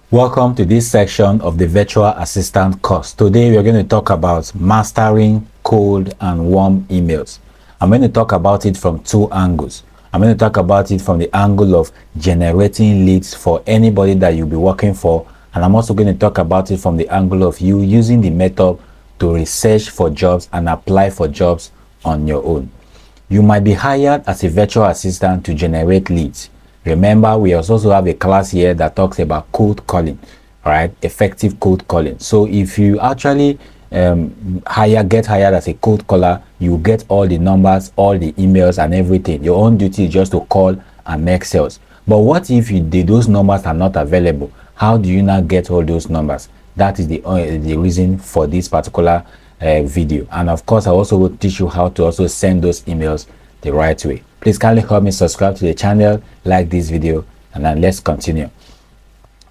Welcome to this section of the virtual assistant course. Today we are going to talk about mastering cold and warm emails. I'm going to talk about it from two angles. I'm going to talk about it from the angle of generating leads for anybody that you'll be working for, and I'm also going to talk about it from the angle of you using the method to research for jobs and apply for jobs on your own. You might be hired as a virtual assistant to generate leads. Remember, we also have a class here that talks about cold calling, right? Effective cold calling. So if you actually get hired as a cold caller, you get all the numbers, all the emails and everything. Your own duty is just to call and make sales. But what if those numbers are not available? How do you now get all those numbers? That is the reason for this particular video. And of course, I also will teach you how to also send those emails the right way. Please kindly help me subscribe to the channel, like this video, and then let's continue.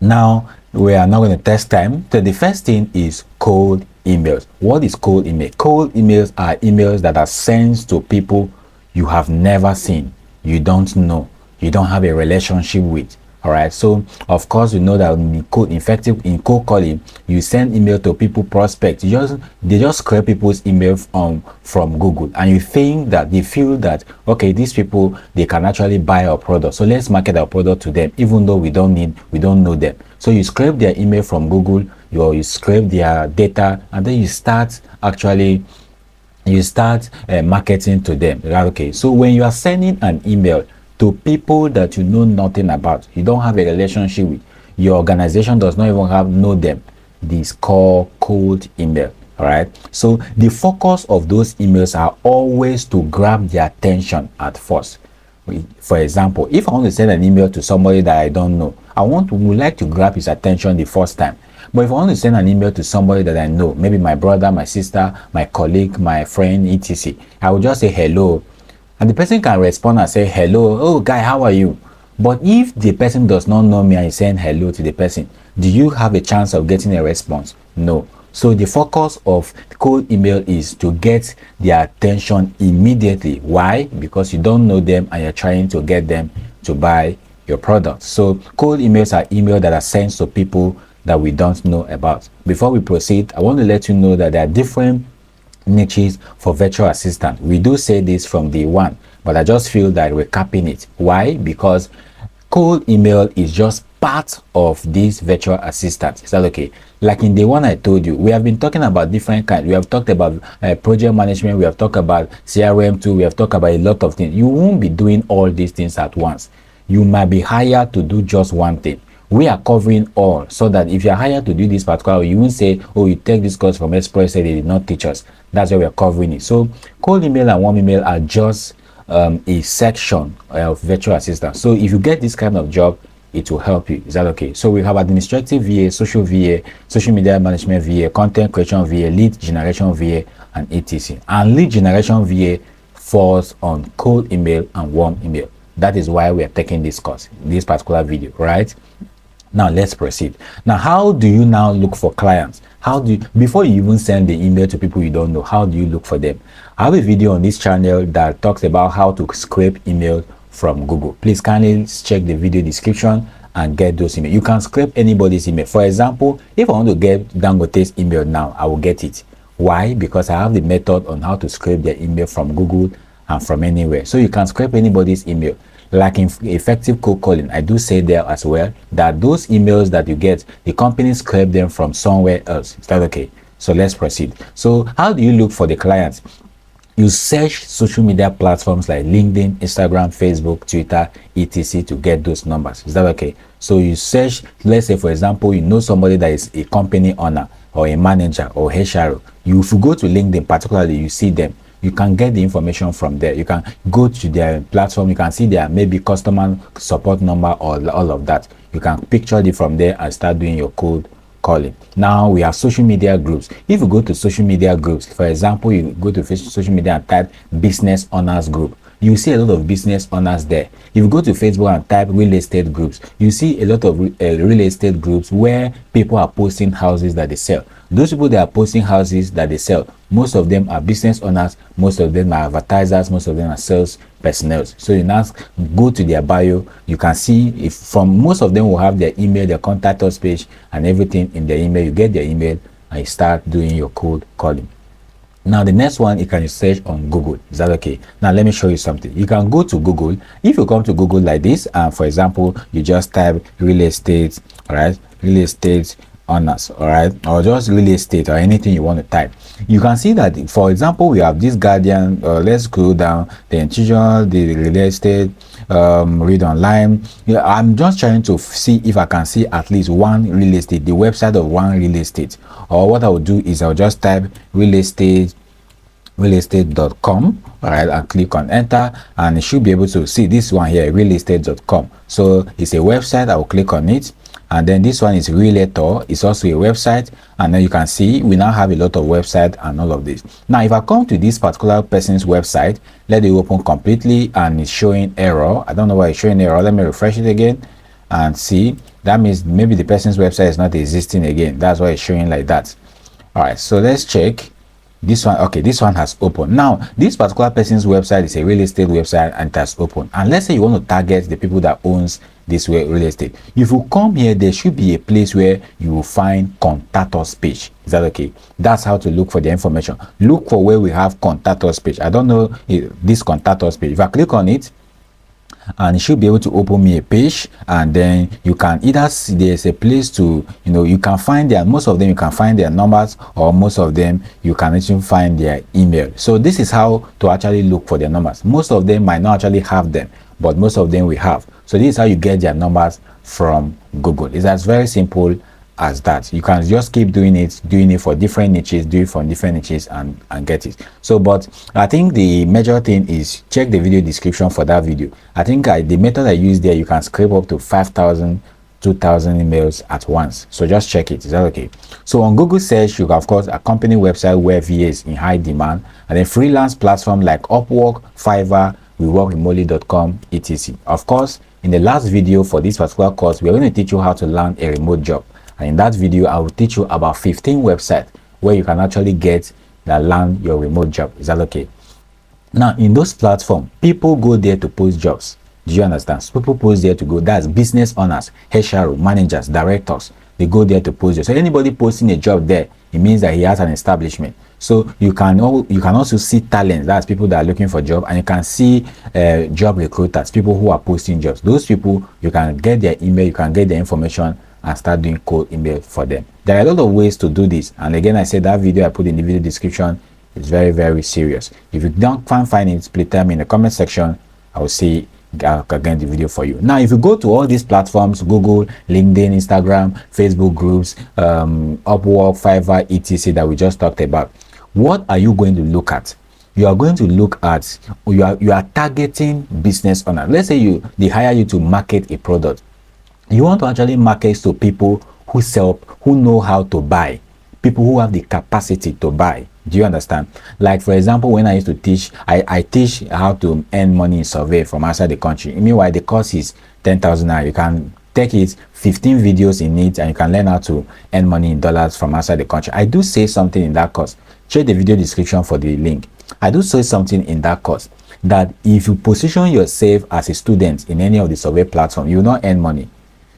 Now we are now going to test time. So the first thing is cold emails. What is cold email? Cold emails are emails that are sent to people you have never seen, you don't know, you don't have a relationship with. All right, so of course you know that in cold calling, you send email to people, prospects. They just scrape people's email from Google, and you think that they feel that, okay, these people, they can actually buy our product, so let's market our product to them, even though we don't know them. So you scrape their email from Google, you scrape their data, and then you start marketing to them. Okay, so when you are sending an email to people that you know nothing about, you don't have a relationship with, your organization does not even know them, this called cold email. All right, so the focus of those emails are always to grab their attention at first. For example, if I want to send an email to somebody that I don't know, would like to grab his attention the first time. But if I want to send an email to somebody that I know, maybe my brother, my sister, my colleague, my friend, etc., I will just say hello, and the person can respond and say hello, oh guy, how are you? But if the person does not know me and is saying hello to the person, do you have a chance of getting a response? No. So the focus of cold email is to get their attention immediately. Why? Because you don't know them and you're trying to get them to buy your product. So cold emails are emails that are sent to people that we don't know about. Before we proceed, I want to let you know that there are different niches for virtual assistant. We do say this from day one, but I just feel that we're capping it. Why? Because cold email is just part of this virtual assistant. Is that okay? Like in the one I told you, we have been talking about different kinds. We have talked about project management, we have talked about CRM too, we have talked about a lot of things. You won't be doing all these things at once. You might be hired to do just one thing. We are covering all, so that if you're hired to do this particular, you won't say, oh, you take this course from Express, they did not teach us. That's why we are covering it. So cold email and warm email are just a section of virtual assistant. So if you get this kind of job, it will help you. Is that okay? So we have administrative VA, social media management VA, content creation VA, lead generation VA, and etc. And lead generation VA falls on cold email and warm email. That is why we are taking this course, this particular video, right? Now let's proceed. Now, how do you now look for clients? Before you even send the email to people you don't know, how do you look for them? I have a video on this channel that talks about how to scrape emails from Google. Please kindly check the video description and get those emails. You can scrape anybody's email. For example, if I want to get Dangote's email now, I will get it. Why? Because I have the method on how to scrape their email from Google and from anywhere. So you can scrape anybody's email. Like in effective cold calling, I do say there as well that those emails that you get, the company scrape them from somewhere else. Is that okay? So let's proceed. So how do you look for the clients? You search social media platforms like LinkedIn, Instagram, Facebook, Twitter, etc. to get those numbers. Is that okay? So you search, let's say for example, you know somebody that is a company owner or a manager or HR. If you go to LinkedIn particularly, you see them. You can get the information from there. You can go to their platform. You can see their maybe customer support number or all of that. You can picture it from there and start doing your cold calling. Now we have social media groups. If you go to social media groups, for example, you go to social media and type business owners group, you see a lot of business owners there. If you go to Facebook and type real estate groups, you see a lot of real estate groups where people are posting houses that they sell. Those people that are posting houses that they sell, most of them are business owners, most of them are advertisers, most of them are sales personnel. So you now go to their bio, you can see if from most of them will have their email, their contact us page and everything in their email. You get their email and you start doing your cold calling. Now the next one, you can search on Google. Is that okay? Now let me show you something. You can go to Google. If you come to Google like this, and for example, you just type real estate, all right, real estate owners, all right, or just real estate or anything you want to type, you can see that, for example, we have this Guardian. Let's scroll down, the institutional, the real estate, read online. Yeah, I'm just trying to see if I can see at least one real estate, the website of one real estate. Or what I will do is I'll just type realestate.com, all right, and click on enter, and you should be able to see this one here, realestate.com. So it's a website. I will click on it, and then this one is Realtor. It's also a website, and then you can see we now have a lot of website and all of this. Now if I come to this particular person's website, let it open completely, and it's showing error. I don't know why it's showing error. Let me refresh it again and see. That means maybe the person's website is not existing again. That's why it's showing like that. All right, so let's check this one. Okay, this one has opened. Now this particular person's website is a real estate website and it has opened. And let's say you want to target the people that owns this real estate. If you come here, there should be a place where you will find contact us page. Is that okay? That's how to look for the information. Look for where we have contact us page. I don't know this contact us page. If I click on it, and it should be able to open me a page, and then you can either see there's a place to, you can find their, most of them you can find their numbers, or most of them you can actually find their email. So this is how to actually look for their numbers. Most of them might not actually have them, but most of them we have. So this is how you get their numbers from Google. It's as very simple as that. You can just keep doing it for different niches, do it for different niches, and get it. So, but I think the major thing is check the video description for that video. I think the method I use there, you can scrape up to 5,000 2,000 emails at once. So just check it. Is that okay? So on Google search, you can of course a company website where VA is in high demand, and then freelance platform like Upwork, Fiverr, WeWorkRemotely.com, etc. Of course, in the last video for this particular course, we're going to teach you how to land a remote job. And in that video, I will teach you about 15 websites where you can actually get that land your remote job. Is that okay? Now, in those platforms, people go there to post jobs. Do you understand? So people post there to go. That's business owners, HR, managers, directors. They go there to post jobs. So anybody posting a job there, it means that he has an establishment. So you can also see talents. That's people that are looking for job, and you can see job recruiters, people who are posting jobs. Those people, you can get their email, you can get their information, and start doing cold email for them. There are a lot of ways to do this, and again, I said that video I put in the video description is very, very serious. If you can't find it, please tell me in the comment section. I will see again the video for you. Now, if you go to all these platforms, Google, LinkedIn, Instagram, Facebook groups, Upwork, Fiverr, etc. that we just talked about, what are you going to look at? You are going to look at, you are targeting business owners. Let's say they hire you to market a product. You want to actually market to people who sell, who know how to buy, people who have the capacity to buy. Do you understand? Like, for example, when I used to teach, I teach how to earn money in survey from outside the country. Meanwhile, the course is 10,000 naira. You can take it, 15 videos in it, and you can learn how to earn money in dollars from outside the country. I do say something in that course. Check the video description for the link. I do say something in that course that if you position yourself as a student in any of the survey platform, you will not earn money.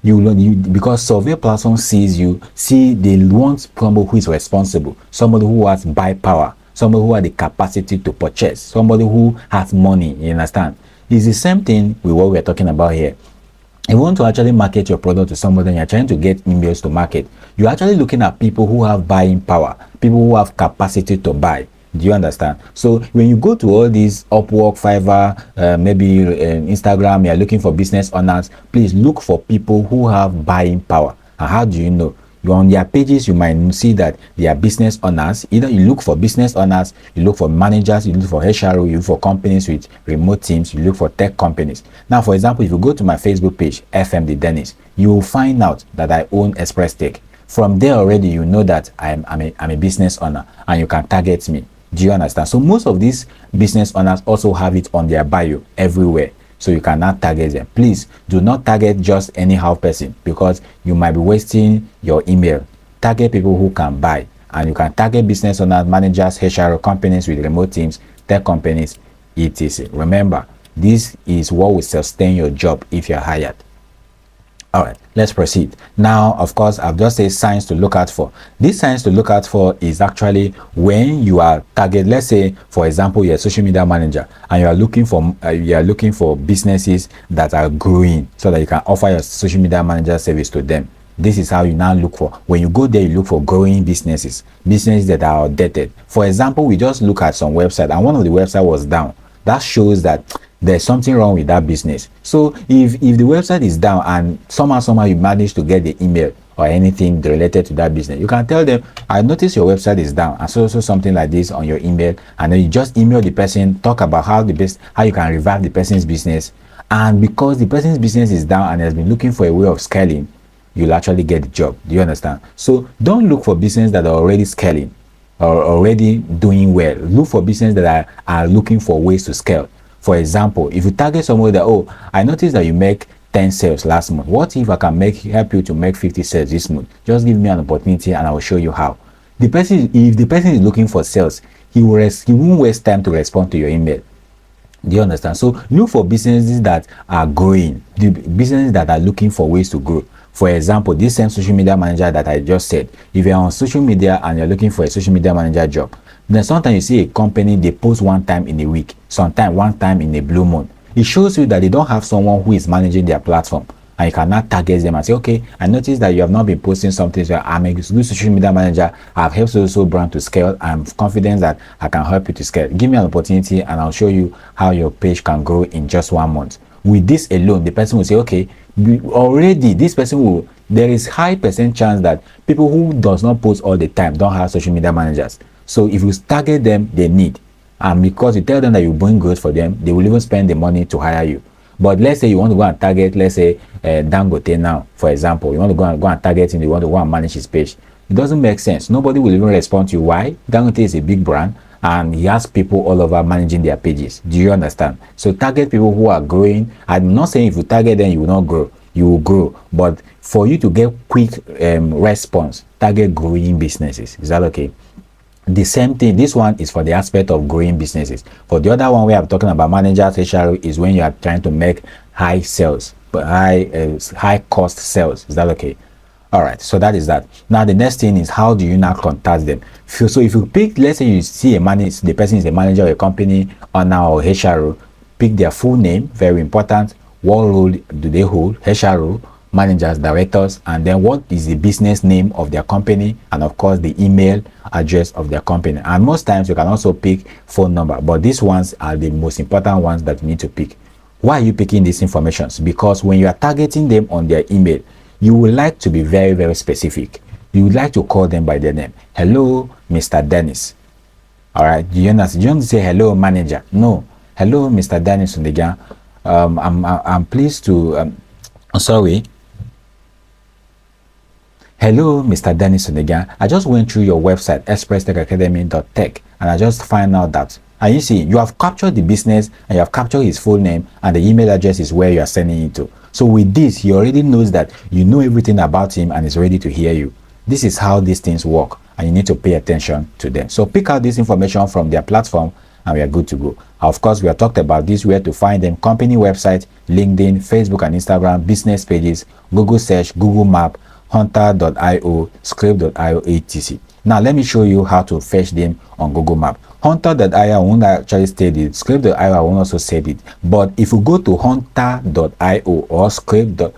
Because survey platform they want somebody who is responsible, somebody who has buy power, somebody who has the capacity to purchase, somebody who has money. You understand? It's the same thing with what we're talking about here. If you want to actually market your product to somebody and you're trying to get emails to market, you're actually looking at people who have buying power, people who have capacity to buy. Do you understand? So when you go to all these Upwork, Fiverr, maybe Instagram, you're looking for business owners, please look for people who have buying power. And how do you know? You're on their pages, you might see that they are business owners. Either you look for business owners, you look for managers, you look for HR, you look for companies with remote teams, you look for tech companies. Now, for example, if you go to my Facebook page, FM the Dennis, you will find out that I own Express Tech. From there already, you know that I'm a business owner, and you can target me. Do you understand? So most of these business owners also have it on their bio everywhere, so you cannot target them. Please do not target just anyhow person, because you might be wasting your email. Target people who can buy, and you can target business owners, managers, HR companies with remote teams, tech companies, etc. Remember, this is what will sustain your job if you're hired. All right, let's proceed. Now, of course, I've just said signs to look out for. These signs to look out for is actually when you are target. Let's say, for example, you're a social media manager and you are looking for businesses that are growing so that you can offer your social media manager service to them. This is how you now look for. When you go there, you look for growing businesses that are outdated. For example, we just look at some website and one of the website was down. That shows that there's something wrong with that business. So if the website is down and somehow you manage to get the email or anything related to that business, you can tell them, I noticed your website is down, and so something like this on your email, and then you just email the person, talk about how you can revive the person's business. And because the person's business is down and has been looking for a way of scaling, you'll actually get the job. Do you understand? So don't look for business that are already scaling or already doing well. Look for business that are looking for ways to scale. For example, if you target someone that, oh, I noticed that you make 10 sales last month. What if I can help you to make 50 sales this month? Just give me an opportunity and I will show you how. If the person is looking for sales, he won't waste time to respond to your email. Do you understand? So look for businesses that are growing, the businesses that are looking for ways to grow. For example, this same social media manager that I just said, if you're on social media and you're looking for a social media manager job, then sometimes you see a company, they post one time in a week, sometimes one time in a blue moon. It shows you that they don't have someone who is managing their platform, and you cannot target them and say, okay, I noticed that you have not been posting something, so I'm a good social media manager, I've helped so brand to scale, I'm confident that I can help you to scale. Give me an opportunity and I'll show you how your page can grow in just 1 month. With this alone, the person will say, okay, already this person will, there is high percent chance that people who does not post all the time don't have social media managers. So if you target them, they need, and because you tell them that you bring growth for them, they will even spend the money to hire you. But let's say you want to go and target, let's say Dangote now, for example, you want to go and target him, you want to go and manage his page. It doesn't make sense. Nobody will even respond to you. Why? Dangote is a big brand and he has people all over managing their pages. Do you understand? So target people who are growing. I'm not saying if you target them, you will not grow. You will grow. But for you to get quick response, target growing businesses. Is that okay? The same thing, this one is for the aspect of growing businesses. For the other one we are talking about managers, HR, is when you are trying to make high sales, but high cost sales. Is that okay? All right, so that is that. Now the next thing is, how do you now contact them? So if you pick, let's say you see the person is a manager of a company, owner or HR, pick their full name, very important. What role do they hold? HR, managers, directors, and then what is the business name of their company, and of course the email address of their company. And most times you can also pick phone number, but these ones are the most important ones that you need to pick. Why are you picking these informations? Because when you are targeting them on their email, you would like to be very, very specific. You would like to call them by their name. Hello, Mr. Dennis. All right, do you understand? You don't say hello, manager. No, hello, Mr. Dennis Undigan. I'm pleased to. Sorry. Hello, Mr. Dennis Undigan. I just went through your website, expresstechacademy.tech, and I just find out that, and you see, you have captured the business and you have captured his full name, and the email address is where you are sending it to. So with this, he already knows that you know everything about him and is ready to hear you. This is how these things work, and you need to pay attention to them. So pick out this information from their platform and we are good to go. Of course, we have talked about this, where to find them: company website, LinkedIn, Facebook and Instagram, business pages, Google search, Google Map, hunter.io, script.io, etc. Now let me show you how to fetch them on Google Map. Hunter.io won't actually state it, script.io I won't also say it, but if you go to hunter.io or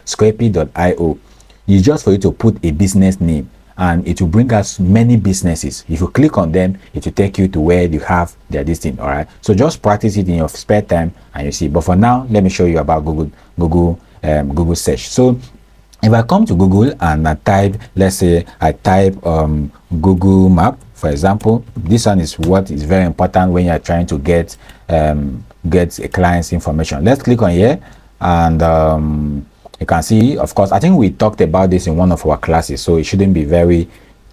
scrapy.io, it's just for you to put a business name and it will bring us many businesses. If you click on them, it will take you to where you have their listing. All right, so just practice it in your spare time and you see. But for now, let me show you about Google search. So if I come to Google and I type, let's say I type Google Map, for example, this one is what is very important when you are trying to get a client's information. Let's click on here and you can see, of course, I think we talked about this in one of our classes, so it shouldn't be very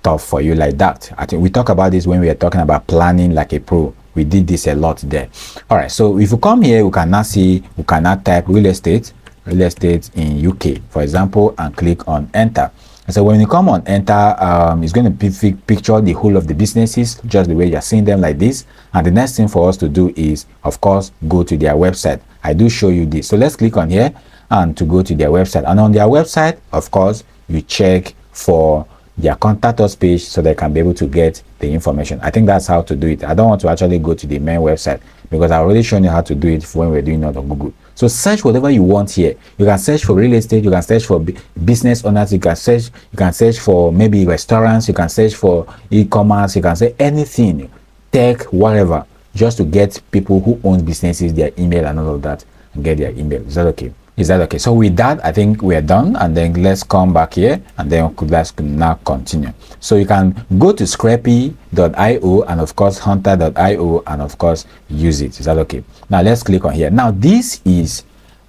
stuff for you like that. I think we talk about this when we are talking about planning like a pro. We did this a lot there. All right, so if you come here, we can now see, we can now type real estate in UK, for example, and click on enter. And so when you come on enter, it's going to picture the whole of the businesses just the way you're seeing them like this. And the next thing for us to do is, of course, go to their website. I do show you this. So let's click on here and to go to their website. And on their website, of course, you check for their contact us page so they can be able to get the information. I think that's how to do it. I don't want to actually go to the main website because I already shown you how to do it when we're doing it on Google. So search whatever you want here. You can search for real estate, you can search for business owners, you can search for maybe restaurants, you can search for e-commerce, you can say anything, tech, whatever, just to get people who own businesses, their email and all of that, and get their email. Is that okay? Is that okay? So with that, I think we are done, and then let's come back here and then let's now continue. So you can go to scrappy.io and of course hunter.io and of course use it. Is that okay? Now let's click on here. Now this is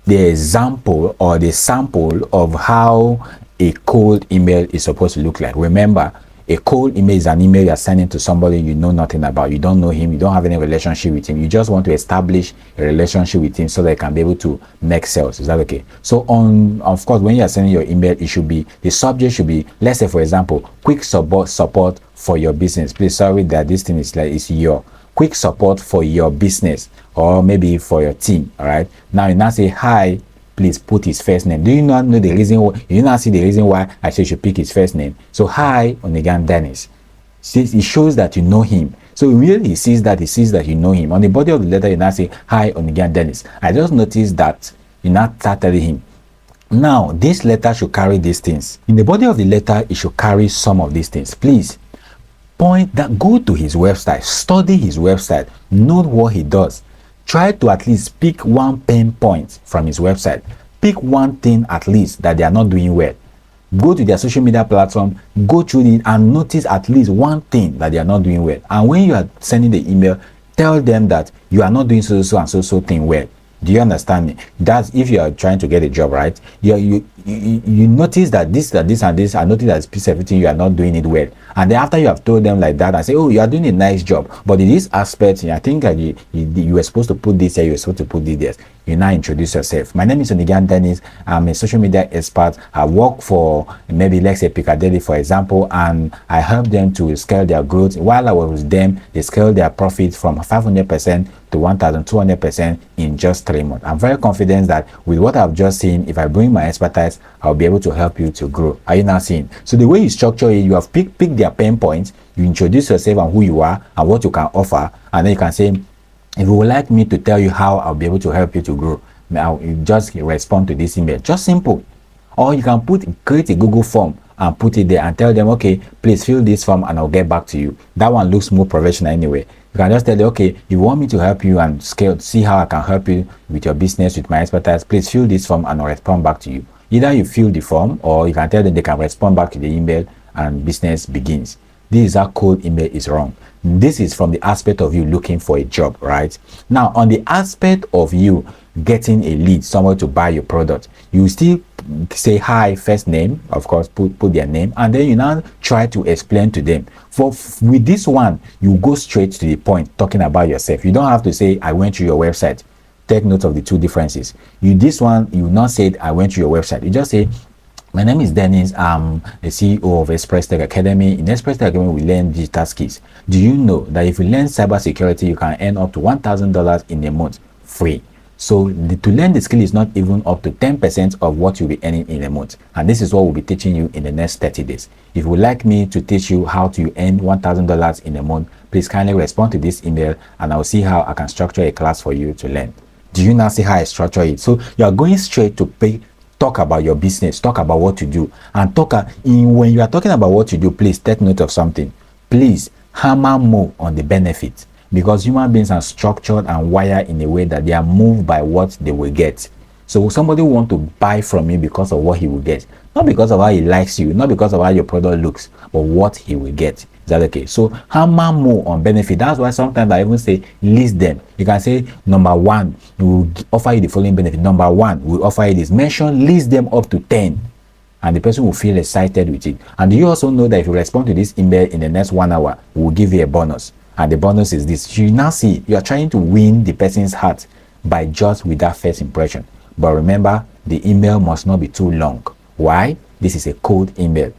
the example or the sample of how a cold email is supposed to look like. Remember, a cold email is an email you're sending to somebody you know nothing about. You don't know him. You don't have any relationship with him. You just want to establish a relationship with him so that you can be able to make sales. Is that okay? So of course, when you're sending your email, it should be, the subject should be, let's say for example, quick support for your business. Please, sorry that this thing is like, it's your quick support for your business or maybe for your team. All right. Now you now say, hi, please put his first name. Do you not know the reason why? You not see the reason why I say you should pick his first name? So hi, Onigan Dennis. It shows that you know him. So immediately he sees that you know him. On the body of the letter, you now say hi, Onigan Dennis. I just noticed that you now start telling him. Now this letter should carry these things. In the body of the letter, it should carry some of these things. Please go to his website, study his website, know what he does. Try to at least pick one pain point from his website. Pick one thing at least that they are not doing well. Go to their social media platform, go through it and notice at least one thing that they are not doing well. And when you are sending the email, tell them that you are not doing so and so thing well. Do you understand me? That's if you are trying to get a job, right? You notice that this and this, I notice that this piece of everything you are not doing it well. And then after you have told them like that and say, oh, you are doing a nice job, but in this aspect, I think that you were supposed to put this here, you were supposed to put this there. You now introduce yourself. My name is Onigan Dennis. I'm a social media expert. I work for maybe let's say Piccadilly, for example, and I help them to scale their growth. While I was with them, they scaled their profits from 500% to 1,200% in just 3 months. I'm very confident that with what I've just seen, if I bring my expertise, I'll be able to help you to grow. Are you now seeing? So the way you structure it, you have picked their pain points, you introduce yourself and who you are and what you can offer, and then you can say, if you would like me to tell you how I'll be able to help you to grow, now you just respond to this email. Just simple. Or you can create a Google form and put it there and tell them, okay, please fill this form and I'll get back to you. That one looks more professional anyway. You can just tell them, okay, if you want me to help you and see how I can help you with your business, with my expertise, please fill this form and I'll respond back to you. Either you fill the form or you can tell them they can respond back to the email and business begins. This is how cold email is wrong. This is from the aspect of you looking for a job, right? Now, on the aspect of you getting a lead, someone to buy your product, you still say hi, first name, of course, put their name, and then you now try to explain to them. With this one, you go straight to the point, talking about yourself. You don't have to say, I went to your website. Take note of the two differences. This one, you not say, I went to your website. You just say, my name is Dennis. I'm the CEO of Express Tech Academy. In Express Tech Academy, we learn digital skills. Do you know that if you learn cybersecurity, you can earn up to $1,000 in a month free? So to learn the skill is not even up to 10% of what you'll be earning in a month. And this is what we'll be teaching you in the next 30 days. If you would like me to teach you how to earn $1,000 in a month, please kindly respond to this email and I'll see how I can structure a class for you to learn. Do you now see how I structure it? So you are going straight to talk about your business, talk about what you do, and when you are talking about what you do, please take note of something. Please hammer more on the benefit, because human beings are structured and wired in a way that they are moved by what they will get. So somebody will want to buy from you because of what he will get, not because of how he likes you, not because of how your product looks, but what he will get. Is that okay? So hammer more on benefit. That's why sometimes I even say list them. You can say number 1, we will offer you the following benefit. Number 1, we will offer you this. List them up to 10. and the person will feel excited with it. And you also know that if you respond to this email in the next 1 hour, we'll give you a bonus. And the bonus is this. You now see you are trying to win the person's heart by just with that first impression. But remember, the email must not be too long. Why? This is a cold email.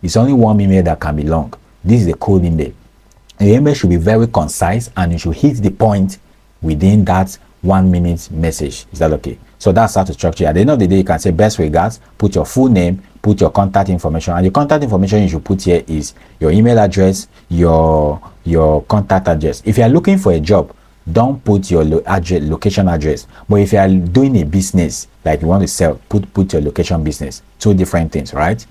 It's only one email that can be long. This is a cold email. The email should be very concise, and you should hit the point within that 1 minute message. Is that okay? So that's how to structure. At the end of the day, you can say best regards, put your full name, put your contact information, and the contact information you should put here is your email address, your contact address. If you are looking for a job, don't put your location address. But if you are doing a business, like you want to sell, put your location business. Two different things, right?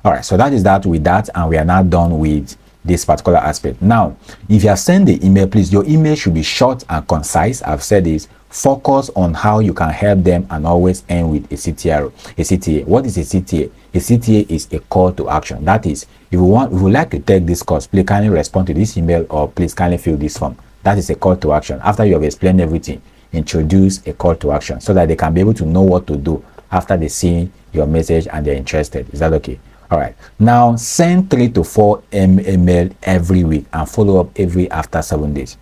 All right, so that is that with that, and we are now done with this particular aspect. Now, if you have sent the email, please, your email should be short and concise. I've said this. Focus on how you can help them, and always end with a CTA. A CTA. What is a CTA? A CTA is a call to action. That is, if you would like to take this course, please kindly respond to this email, or please kindly fill this form. That is a call to action. After you have explained everything, introduce a call to action so that they can be able to know what to do after they see your message and they're interested. Is that okay? All right. Now send 3 to 4 email every week and follow up every after 7 days.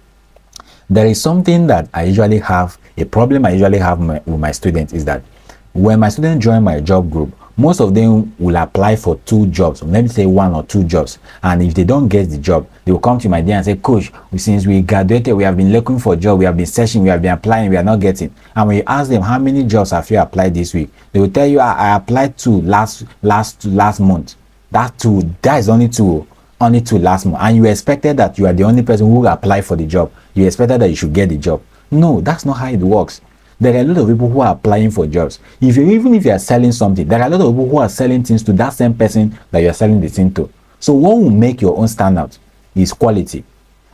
There is something that I usually have, a problem I usually have with my students is that when my students join my job group, most of them will apply for 2 jobs, let me say 1 or 2 jobs, and if they don't get the job, they will come to my dear and say, Coach, since we graduated, we have been looking for a job, we have been searching, we have been applying, we are not getting. And when you ask them how many jobs have you applied this week, they will tell you, I applied 2 last month. That is only two last month, and you expected that you are the only person who applied for the job. You expected that you should get the job. No, that's not how it works. There are a lot of people who are applying for jobs. Even if you are selling something, there are a lot of people who are selling things to that same person that you are selling the thing to. So what will make your own stand out is quality.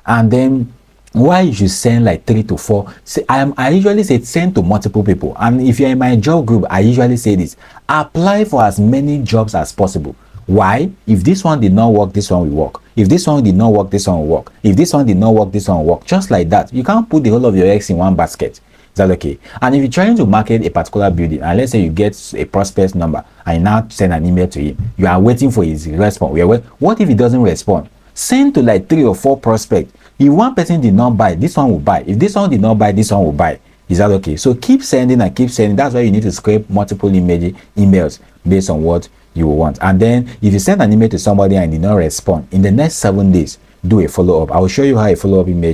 And then why you should send like 3 to 4. I usually say send to multiple people. And if you're in my job group, I usually say this: apply for as many jobs as possible. Why? If this one did not work, this one will work. If this one did not work, this one will work. If this one did not work, this one will work. Just like that. You can't put the whole of your eggs in one basket. Is that okay? And if you're trying to market a particular building, and let's say you get a prospect number and you now send an email to him, you are waiting for his response. What if he doesn't respond? Send to like 3 or 4 prospects. If one person did not buy, this one will buy. If this one did not buy, this one will buy. Is that okay? So keep sending and keep sending. That's why you need to scrape multiple emails based on what you want. And then if you send an email to somebody and did not respond, in the next 7 days, do a follow-up. I will show you how a follow-up email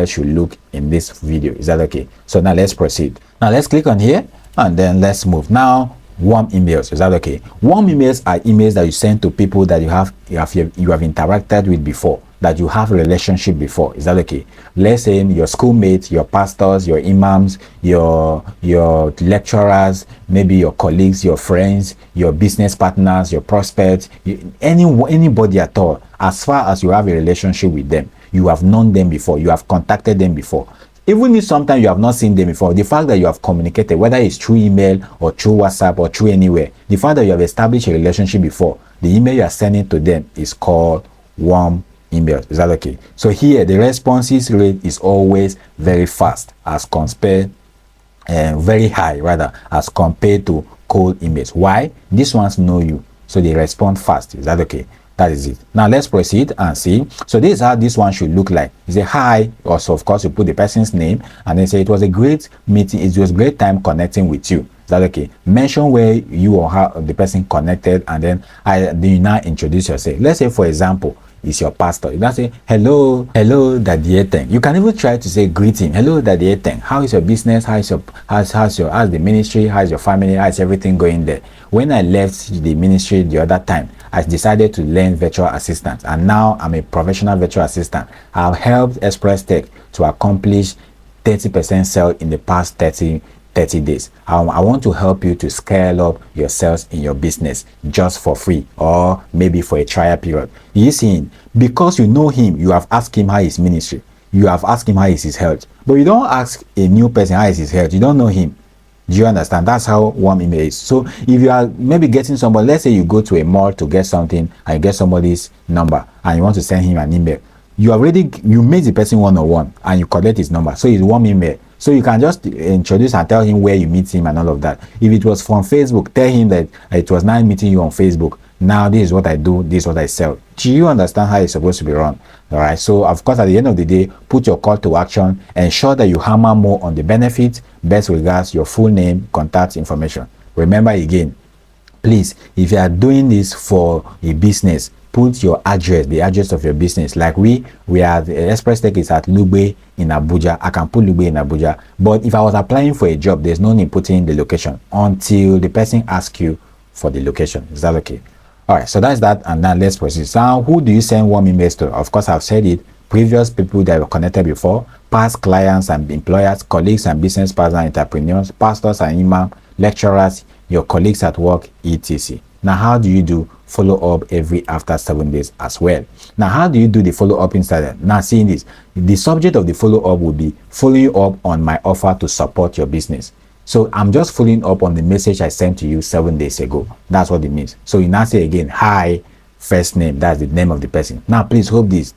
should look in this video. Is that okay? So now let's proceed. Now let's click on here and then let's move. Now, warm emails. Is that okay? Warm emails are emails that you send to people that you have interacted with before, that you have a relationship before. Is that okay? Let's say your schoolmates, your pastors, your imams, your lecturers, maybe your colleagues, your friends, your business partners, your prospects, anybody at all. As far as you have a relationship with them, you have known them before, you have contacted them before. Even if sometimes you have not seen them before, the fact that you have communicated, whether it's through email or through WhatsApp or through anywhere, the fact that you have established a relationship before, the email you are sending to them is called warm emails. Is that okay? So here, the responses rate is always very fast as compared, very high rather, as compared to cold emails. Why? These ones know you, so they respond fast. Is that okay? That is it. Now let's proceed and see. So this is how this one should look like. You say hi. Also, of course, you put the person's name and then say it was a great meeting. It was a great time connecting with you. Is that okay? Mention where you or how the person connected, and then you now introduce yourself. Let's say, for example, it's your pastor. You now say, hello, Daddy Eteng. You can even try to say greeting. Hello, Daddy Eteng. How is your business? How's the ministry? How's your family? How's everything going there? When I left the ministry the other time, I decided to learn virtual assistant, and now I'm a professional virtual assistant. I've helped Express Tech to accomplish 30% sale in the past 30 days. I want to help you to scale up your sales in your business just for free, or maybe for a trial period. You see, because you know him, you have asked him how his ministry, you have asked him how is his health, but you don't ask a new person how is his health. You don't know him. Do you understand? That's how warm email is. So if you are maybe getting somebody, let's say you go to a mall to get something and you get somebody's number and you want to send him an email, you made the person one-on-one and you collect his number, so it's warm email. So you can just introduce and tell him where you meet him and all of that. If it was from Facebook, tell him that it was not meeting you on Facebook. Now this is what I do, this is what I sell. Do you understand how it's supposed to be run? All right. So of course, at the end of the day, put your call to action. Ensure that you hammer more on the benefits. Best regards, your full name, contact information. Remember again, please, if you are doing this for a business, put your address, the address of your business. Like we are, the Express Tech is at Lugbe in Abuja. I can put Lugbe in Abuja. But if I was applying for a job, there's no need putting the location until the person asks you for the location. Is that okay? All right, so that's that, and now let's proceed. So who do you send warm emails to? Of course, I've said it. Previous people that were connected before, past clients and employers, colleagues and business partners, entrepreneurs, pastors and imam, lecturers, your colleagues at work, etc. Now, how do you do follow-up every after 7 days as well? Now, how do you do the follow-up instead? Now, seeing this, the subject of the follow-up will be following up on my offer to support your business. So I'm just following up on the message I sent to you 7 days ago. That's what it means. So you now say again, hi, first name. That's the name of the person. Now, please hope this.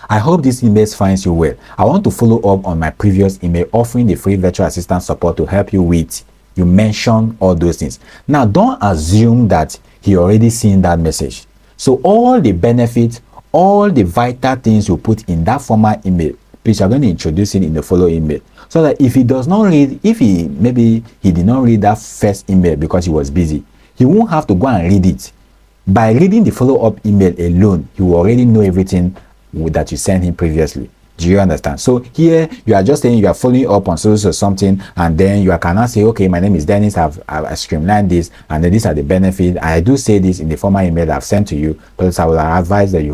I hope this email finds you well. I want to follow up on my previous email offering the free virtual assistant support to help you with. You mention all those things. Now, don't assume that he already seen that message. So all the benefits, all the vital things you put in that former email, please, you're going to introduce it in the following email. So that if he does not read, maybe he did not read that first email because he was busy, he won't have to go and read it. By reading the follow-up email alone, he will already know everything that you sent him previously. Do you understand? So here you are just saying you are following up on so something, and then you cannot say, okay, my name is Dennis, I've streamlined this, and then these are the benefits. I do say this in the former email that I've sent to you, but I will advise that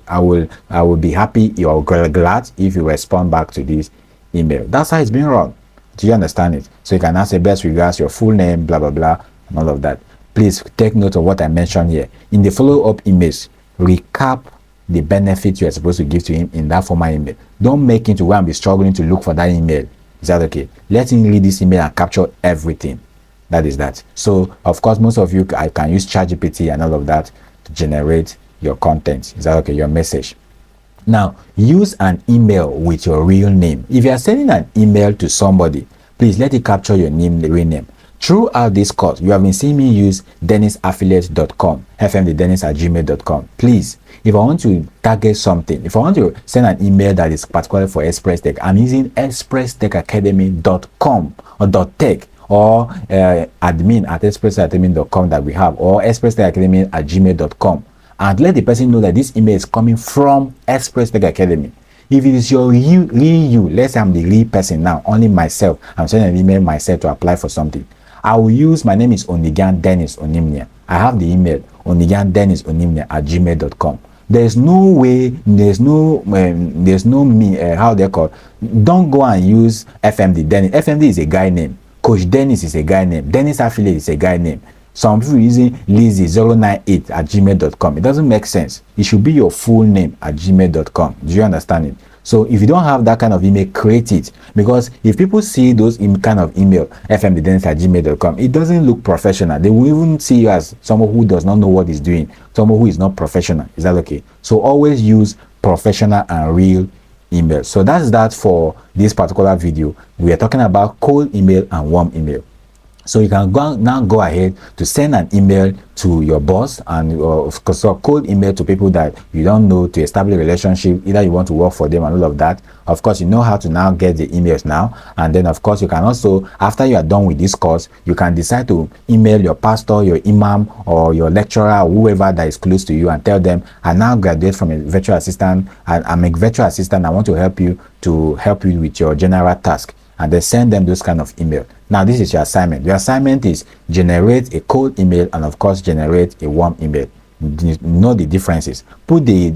I will be happy, you are glad if you respond back to this email. That's how it's being run. Do you understand it? So you can now say best regards, your full name, blah blah blah, and all of that. Please take note of what I mentioned here. In the follow-up emails, recap the benefits you are supposed to give to him in that former email. Don't make him to go and be struggling to look for that email. Is that okay? Let him read this email and capture everything. That is that. So of course, most of you, I can use ChatGPT and all of that to generate your content. Is that okay? Your message. Now, use an email with your real name. If you are sending an email to somebody, please let it capture your name, the real name. Throughout this course, you have been seeing me use dennisaffiliate.com, fmthedennis@gmail.com. Please, if I want to target something, if I want to send an email that is particularly for Express Tech, I'm using expresstechacademy.com or .tech or admin@expresstechacademy.com that we have, or expresstechacademy@gmail.com, and let the person know that this email is coming from Express Tech Academy. If it is your real you, let's say I'm the real person now, only myself, I'm sending an email myself to apply for something, I will use, my name is Onigan Dennis Onimnia. I have the email onigandennisonimnia@gmail.com. There's no way, there's no how they call. Don't go and use FMD Dennis. FMD is a guy name. Coach Dennis is a guy name. Dennis Affiliate is a guy name. Some people using Lizzy098@gmail.com. It doesn't make sense. It should be your full name @gmail.com. Do you understand it? So if you don't have that kind of email, create it. Because if people see those kind of email, fmthedennis@gmail.com, it doesn't look professional. They will even see you as someone who does not know what he's doing, someone who is not professional. Is that okay? So always use professional and real email. So that's that for this particular video. We are talking about cold email and warm email. So you can now go ahead to send an email to your boss, and of course a cold email to people that you don't know, to establish a relationship. Either you want to work for them and all of that. Of course, you know how to now get the emails now. And then of course you can also, after you are done with this course, you can decide to email your pastor, your imam, or your lecturer, or whoever that is close to you, and tell them, I now graduate from a virtual assistant, and I'm a virtual assistant. I want to help you with your general task. And then send them those kind of email. Now this is your assignment. Your assignment is generate a cold email and of course generate a warm email. Know the differences. Put the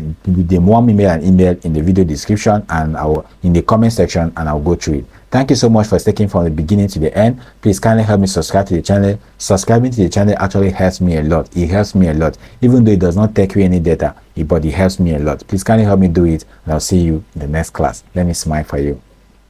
warm email and email in the video description and in the comment section, and I'll go through it. Thank you so much for sticking from the beginning to the end. Please kindly help me subscribe to the channel. Subscribing to the channel actually helps me a lot. It helps me a lot. Even though it does not take you any data, but it helps me a lot. Please kindly help me do it, and I'll see you in the next class. Let me smile for you.